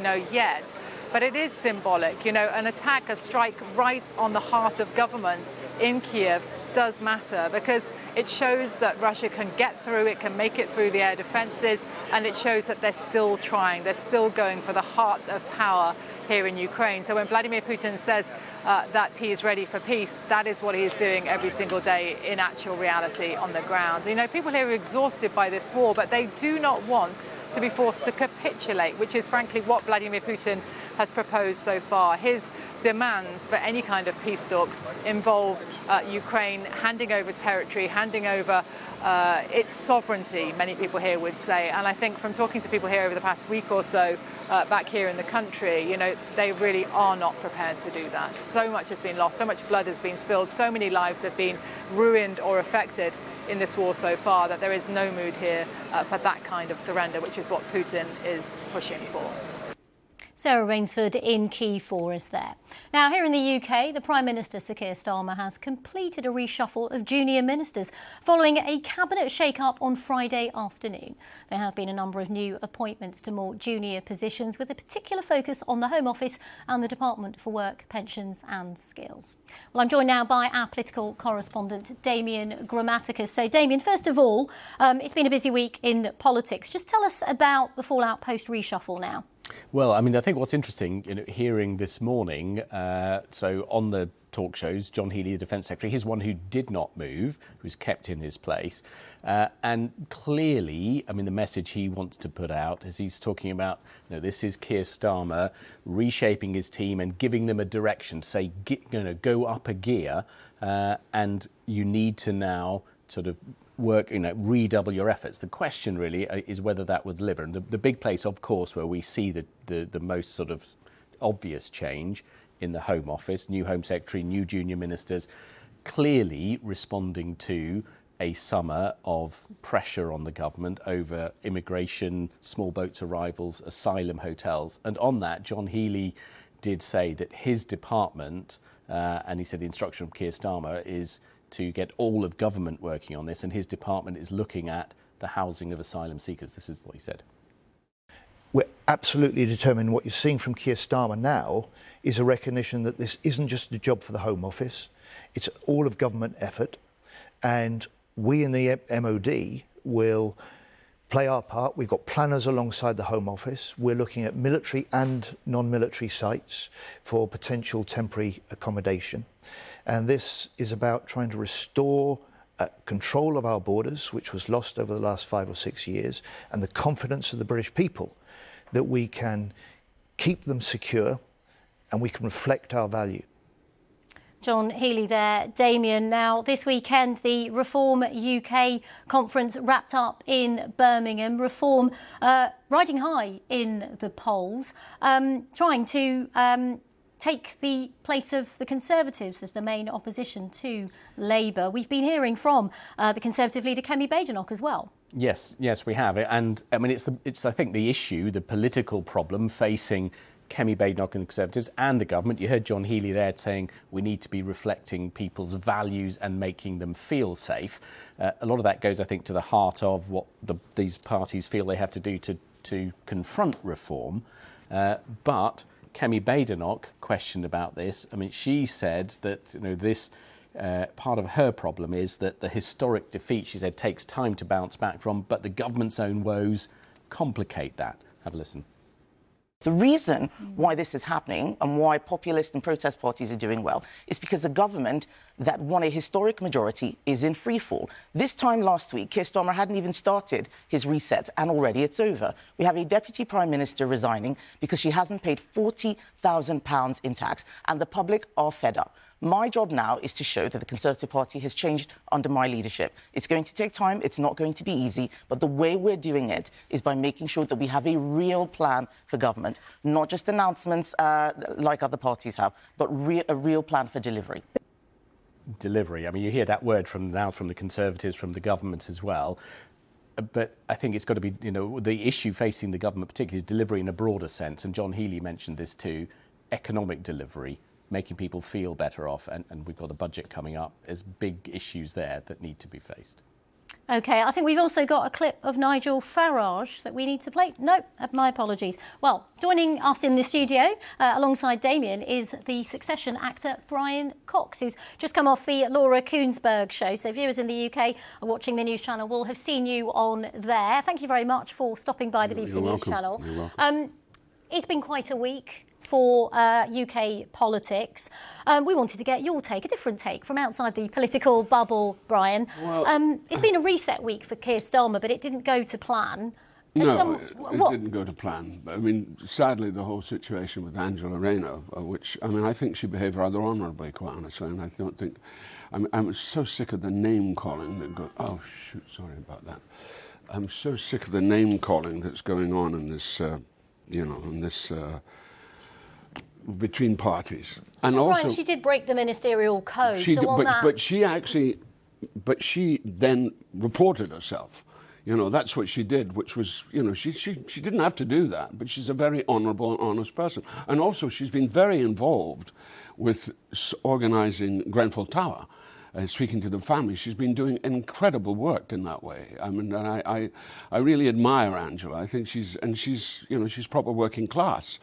Yet, but it is symbolic. An attack, a strike right on the heart of government in Kiev does matter because it shows that Russia can get through, it can make it through the air defenses, and it shows that they're still trying, they're still going for the heart of power here in Ukraine. So when Vladimir Putin says that he is ready for peace, that is what he is doing every single day in actual reality on the ground. People here are exhausted by this war, but they do not want to be forced to capitulate, which is frankly what Vladimir Putin has proposed so far. His demands for any kind of peace talks involve Ukraine handing over territory, handing over its sovereignty, many people here would say. And I think from talking to people here over the past week or so, back here in the country, they really are not prepared to do that. So much has been lost, so much blood has been spilled, so many lives have been ruined or affected in this war so far that there is no mood here for that kind of surrender, which is what Putin is pushing for. Sarah Rainsford in Kyiv for us there. Now, here in the UK, the Prime Minister, Sir Keir Starmer, has completed a reshuffle of junior ministers following a cabinet shake-up on Friday afternoon. There have been a number of new appointments to more junior positions with a particular focus on the Home Office and the Department for Work, Pensions and Skills. Well, I'm joined now by our political correspondent, Damian Grammaticus. So, Damian, first of all, it's been a busy week in politics. Just tell us about the fallout post-reshuffle now. Well, I think what's interesting, hearing this morning, so on the talk shows, John Healey, the Defence Secretary, he's one who did not move, who's kept in his place. And clearly, the message he wants to put out is he's talking about, this is Keir Starmer reshaping his team and giving them a direction to say, go up a gear, and you need to now sort of work, redouble your efforts. The question really is whether that would deliver. And the big place, of course, where we see the most sort of obvious change in the Home Office, new Home Secretary, new junior ministers, clearly responding to a summer of pressure on the government over immigration, small boats arrivals, asylum hotels. And on that, John Healey did say that his department, and he said the instruction from Keir Starmer is to get all of government working on this, and his department is looking at the housing of asylum seekers. This is what he said. We're absolutely determined. What you're seeing from Keir Starmer now is a recognition that this isn't just a job for the Home Office, it's all of government effort, and we in the MOD will play our part. We've got planners alongside the Home Office. We're looking at military and non-military sites for potential temporary accommodation. And this is about trying to restore control of our borders, which was lost over the last 5 or 6 years, and the confidence of the British people that we can keep them secure and we can reflect our values. John Healey there. Damian, now this weekend the Reform UK conference wrapped up in Birmingham. Reform riding high in the polls, trying to take the place of the Conservatives as the main opposition to Labour. We've been hearing from the Conservative leader Kemi Badenoch as well. Yes, we have. And it's I think the issue, the political problem facing Kemi Badenoch and the Conservatives and the government. You heard John Healey there saying we need to be reflecting people's values and making them feel safe. A lot of that goes, I think, to the heart of what these parties feel they have to do to confront reform. But Kemi Badenoch questioned about this. She said that this part of her problem is that the historic defeat, she said, takes time to bounce back from, but the government's own woes complicate that. Have a listen. The reason why this is happening and why populist and protest parties are doing well is because the government that won a historic majority is in freefall. This time last week, Keir Starmer hadn't even started his reset, and already it's over. We have a deputy prime minister resigning because she hasn't paid £40,000 in tax, and the public are fed up. My job now is to show that the Conservative Party has changed under my leadership. It's going to take time, it's not going to be easy, but the way we're doing it is by making sure that we have a real plan for government, not just announcements like other parties have, but a real plan for delivery. Delivery. You hear that word from the Conservatives, from the government as well. But I think it's got to be, the issue facing the government particularly is delivery in a broader sense. And John Healey mentioned this too, economic delivery, making people feel better off. And we've got a budget coming up. There's big issues there that need to be faced. OK, I think we've also got a clip of Nigel Farage that we need to play. No, my apologies. Well, joining us in the studio alongside Damien is the Succession actor Brian Cox, who's just come off the Laura Kuenssberg show. So viewers in the UK are watching the news channel will have seen you on there. Thank you very much for stopping by the BBC News channel. You're welcome. It's been quite a week for UK politics. We wanted to get your take, a different take from outside the political bubble, Brian. Well, it's been a reset week for Keir Starmer, but it didn't go to plan. No, it didn't go to plan. I mean, sadly, the whole situation with Angela Rayner, which, I mean, I think she behaved rather honourably, quite honestly, and I don't think... I'm so sick of the name-calling that goes... Oh, shoot, sorry about that. I'm so sick of the name-calling that's going on in this, between parties. And also, Brian, she did break the ministerial code. But she then reported herself. You know, that's what she did, which was, you know, she didn't have to do that, but she's a very honourable and honest person. And also, she's been very involved with organising Grenfell Tower, speaking to the family. She's been doing incredible work in that way. I mean, and I really admire Angela. I think she's proper working class.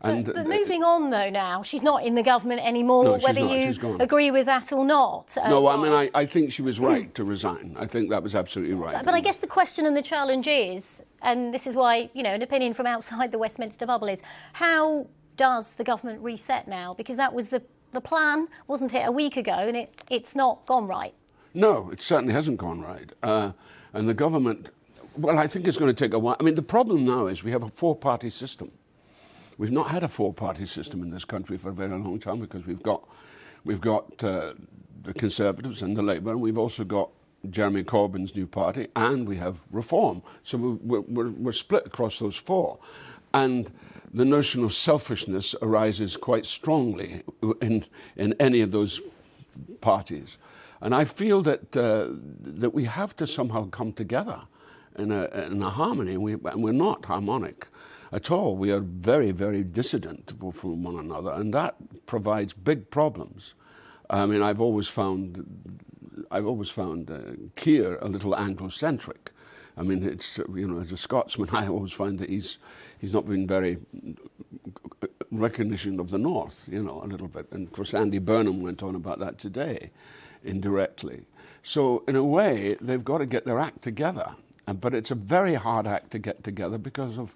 But moving on, though, now, she's not in the government anymore, no, whether you agree with that or not. No, I mean, I think she was right to resign. I think that was absolutely right. But I guess the question and the challenge is, and this is why, you know, an opinion from outside the Westminster bubble is, how does the government reset now? Because that was the plan, wasn't it, a week ago, and it's not gone right. No, it certainly hasn't gone right. And the government, well, I think it's going to take a while. I mean, the problem now is we have a four-party system. We've not had a four-party system in this country for a very long time because we've got the Conservatives and the Labour, and we've also got Jeremy Corbyn's new party, and we have Reform. So we're split across those four. And the notion of selfishness arises quite strongly in any of those parties. And I feel that we have to somehow come together in a harmony, and we're not harmonic at all. We are very, very dissident from one another, and that provides big problems. I mean, I've always found Keir a little Anglo-centric. I mean, it's, you know, as a Scotsman, I always find that he's not been very recognition of the North, you know, a little bit. And of course, Andy Burnham went on about that today, indirectly. So in a way, they've got to get their act together. But it's a very hard act to get together because of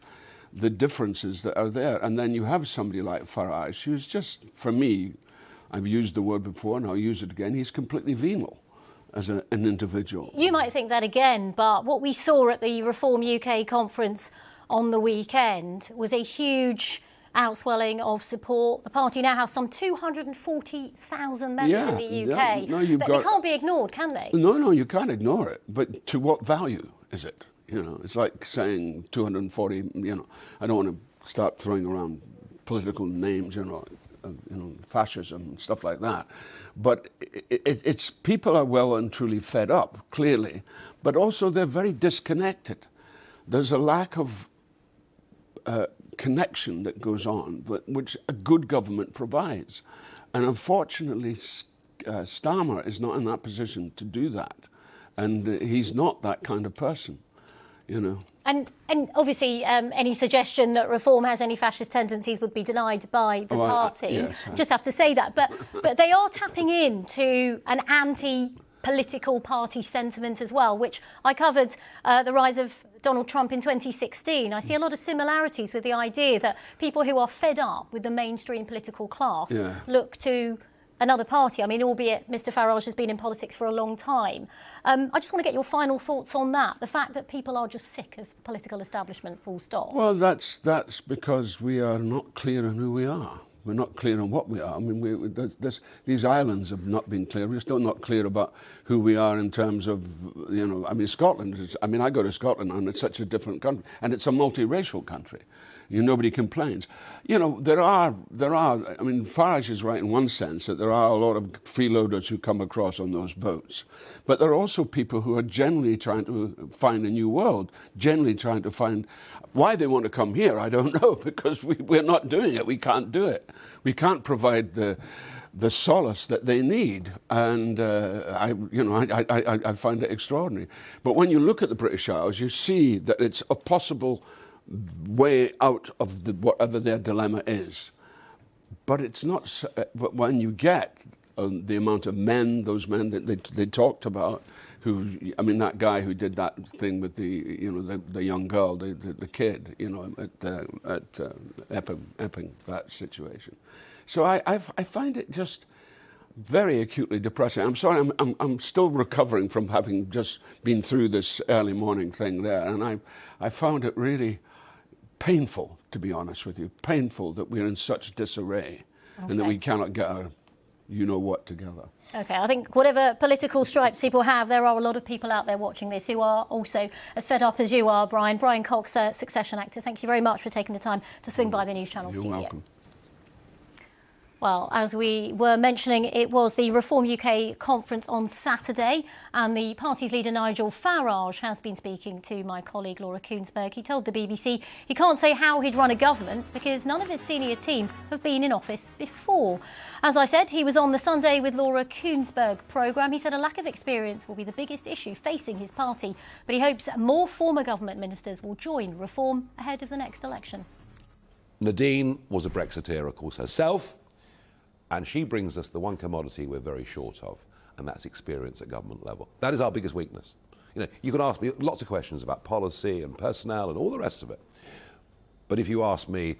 the differences that are there. And then you have somebody like Farage, who's just, for me, I've used the word before and I'll use it again, he's completely venal as an individual. You might think that again, but what we saw at the Reform UK conference on the weekend was a huge outswelling of support. The party now has some 240,000 members in the UK. No, they can't be ignored, can they? No, you can't ignore it. But to what value is it? You know, it's like saying 240, you know, I don't want to start throwing around political names, you know, fascism and stuff like that. But it's people are well and truly fed up, clearly, but also they're very disconnected. There's a lack of connection that goes on, which a good government provides. And unfortunately, Starmer is not in that position to do that. And he's not that kind of person. You know. And obviously, any suggestion that Reform has any fascist tendencies would be denied by the party. Yes, just have to say that. But they are tapping into an anti-political party sentiment as well, which I covered the rise of Donald Trump in 2016. I see a lot of similarities with the idea that people who are fed up with the mainstream political class look to another party. I mean, albeit Mr. Farage has been in politics for a long time. I just want to get your final thoughts on that, the fact that people are just sick of the political establishment, full stop. Well, that's because we are not clear on who we are. We're not clear on what we are. I mean, these islands have not been clear. We're still not clear about who we are in terms of, you know, I mean, Scotland is, I mean, I go to Scotland and it's such a different country, and it's a multiracial country. Nobody complains. There are. I mean, Farage is right in one sense that there are a lot of freeloaders who come across on those boats, but there are also people who are generally trying to find a new world, generally trying to find why they want to come here. I don't know, because we're not doing it. We can't do it. We can't provide the solace that they need, and I find it extraordinary. But when you look at the British Isles, you see that it's a possible way out of whatever their dilemma is. But it's not. But when you get the amount of men, those men that they talked about, that guy who did that thing with the young girl, the kid, at Epping, that situation. So I find it just very acutely depressing. I'm sorry, I'm still recovering from having just been through this early morning thing there, and I found it really painful, to be honest with you, painful that we're in such disarray and that we cannot get our you-know-what together. OK, I think whatever political stripes people have, there are a lot of people out there watching this who are also as fed up as you are, Brian. Brian Cox, Succession actor, thank you very much for taking the time to swing by the News Channel studio. You're welcome. Well, as we were mentioning, it was the Reform UK conference on Saturday, and the party's leader Nigel Farage has been speaking to my colleague Laura Kuenssberg. He told the BBC he can't say how he'd run a government because none of his senior team have been in office before. As I said, he was on the Sunday with Laura Kuenssberg programme. He said a lack of experience will be the biggest issue facing his party, but he hopes more former government ministers will join Reform ahead of the next election. Nadine was a Brexiteer, of course, herself. And she brings us the one commodity we're very short of, and that's experience at government level. That is our biggest weakness. You can ask me lots of questions about policy and personnel and all the rest of it. But if you ask me,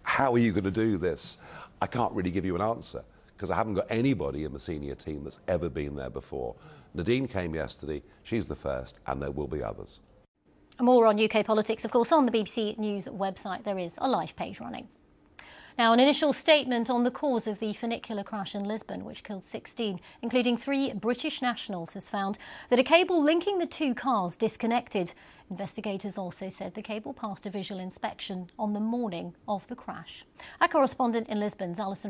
how are you going to do this? I can't really give you an answer because I haven't got anybody in the senior team that's ever been there before. Nadine came yesterday, she's the first, and there will be others. More on UK politics, of course, on the BBC News website. There is a live page running. Now, an initial statement on the cause of the funicular crash in Lisbon, which killed 16, including 3 British nationals, has found that a cable linking the 2 cars disconnected. Investigators also said the cable passed a visual inspection on the morning of the crash. Our correspondent in Lisbon's Alison